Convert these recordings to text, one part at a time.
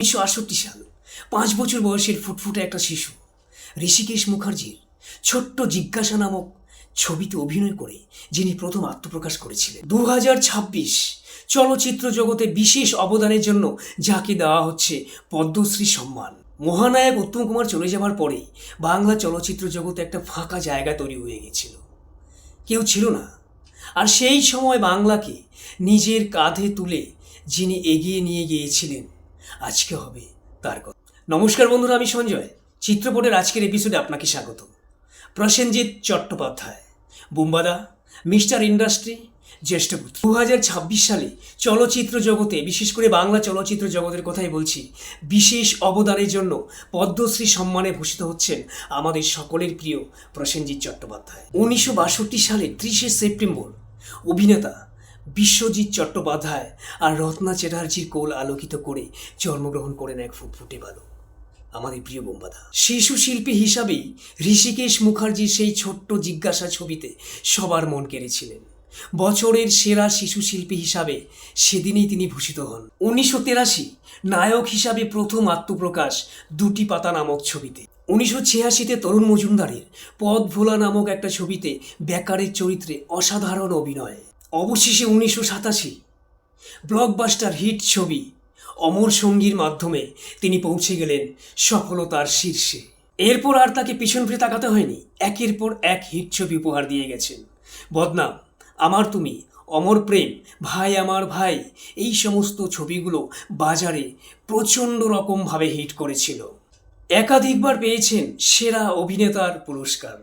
1968 সাল, 5 বছর বয়সের ফুটফুটে একটা শিশু ঋষিকেশ মুখার্জির ছোট্ট জিজ্ঞাসা নামক ছবিতে অভিনয় করে যিনি প্রথম আত্মপ্রকাশ করেছিলেন। 2026 চলচ্চিত্র জগতে বিশেষ অবদানের জন্য যাকে দেওয়া হচ্ছে পদ্মশ্রী সম্মান। মহানায়ক উত্তম কুমার চলে যাওয়ার পরেই বাংলা চলচ্চিত্র জগতে একটা ফাঁকা জায়গা তৈরি হয়ে গেছিল, কেউ ছিল না। আর সেই সময় বাংলাকে নিজের কাঁধে তুলে যিনি এগিয়ে নিয়ে গিয়েছিলেন, আজকে হবে তার কথা। নমস্কার বন্ধুরা, আমি সঞ্জয়। চিত্রপটের আজকের এপিসোডে আপনাকে স্বাগত। প্রসেনজিৎ চট্টোপাধ্যায়, বুম্বাদা, মিস্টার ইন্ডাস্ট্রি, জ্যেষ্ঠ পুত্র। 2026 সালে চলচ্চিত্র জগতে, বিশেষ করে বাংলা চলচ্চিত্র জগতের কথাই বলছি, বিশেষ অবদানের জন্য পদ্মশ্রী সম্মানে ভূষিত হচ্ছেন আমাদের সকলের প্রিয় প্রসেনজিৎ চট্টোপাধ্যায়। 1962 সালের 30শে সেপ্টেম্বর অভিনেতা বিশ্বজিৎ চট্টোপাধ্যায় আর রত্না চ্যাটার্জির কোল আলোকিত করে জন্মগ্রহণ করেন এক ফুটফুটে বালক, আমাদের প্রিয় বোম্বাদা। শিশু শিল্পী হিসাবেই ঋষিকেশ মুখার্জির সেই ছোট্ট জিজ্ঞাসা ছবিতে সবার মন কেড়েছিলেন। বছরের সেরা শিশু শিল্পী হিসাবে সেদিনেই তিনি ভূষিত হন। 1983 নায়ক হিসাবে প্রথম আত্মপ্রকাশ দুটি পাতা নামক ছবিতে। 1986-তে তরুণ মজুমদারের পথ ভোলা নামক একটা ছবিতে বেকারের চরিত্রে অসাধারণ অভিনয়। অবশেষে 1987 ব্লকবাস্টার হিট ছবি অমর সঙ্গীর মাধ্যমে তিনি পৌঁছে গেলেন সফলতার শীর্ষে। এরপর আর তাকে পিছন ফিরে তাকাতে হয়নি, একের পর এক হিট ছবি উপহার দিয়ে গেছেন। বদনাম, আমার তুমি, অমর প্রেম, ভাই আমার ভাই, এই সমস্ত ছবিগুলো বাজারে প্রচণ্ড রকমভাবে হিট করেছিল। একাধিকবার পেয়েছেন সেরা অভিনেতার পুরস্কার।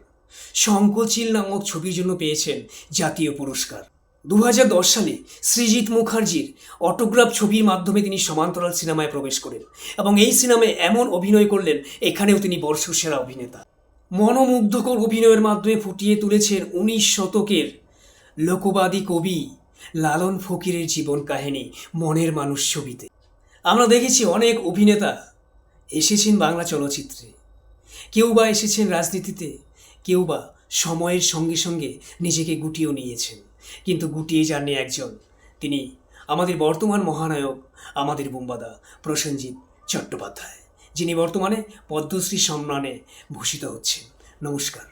শঙ্খচিল নামক ছবির জন্য পেয়েছেন জাতীয় পুরস্কার। 2010 সালে সৃজিত মুখার্জির অটোগ্রাফ ছবির মাধ্যমে তিনি সমান্তরাল সিনেমায় প্রবেশ করেন এবং এই সিনেমায় এমন অভিনয় করলেন, এখানেও তিনি বর্ষসেরা অভিনেতা। মনোমুগ্ধকর অভিনয়ের মাধ্যমে ফুটিয়ে তুলেছেন 19 শতকের লোকবাদী কবি লালন ফকিরের জীবন কাহিনী মনের মানুষ ছবিতে। আমরা দেখেছি অনেক অভিনেতা এসেছেন বাংলা চলচ্চিত্রে, কেউ বা এসেছেন রাজনীতিতে, কেউ বা সময়ের সঙ্গে সঙ্গে নিজেকে গুটিয়েও নিয়েছেন, কিন্তু গুটিয়ে যাননি একজন, তিনি আমাদের বর্তমান মহানায়ক, আমাদের বুম্বাদা প্রসেনজিৎ চট্টোপাধ্যায়, যিনি বর্তমানে পদ্মশ্রী সম্মানে ভূষিত হচ্ছেন। নমস্কার।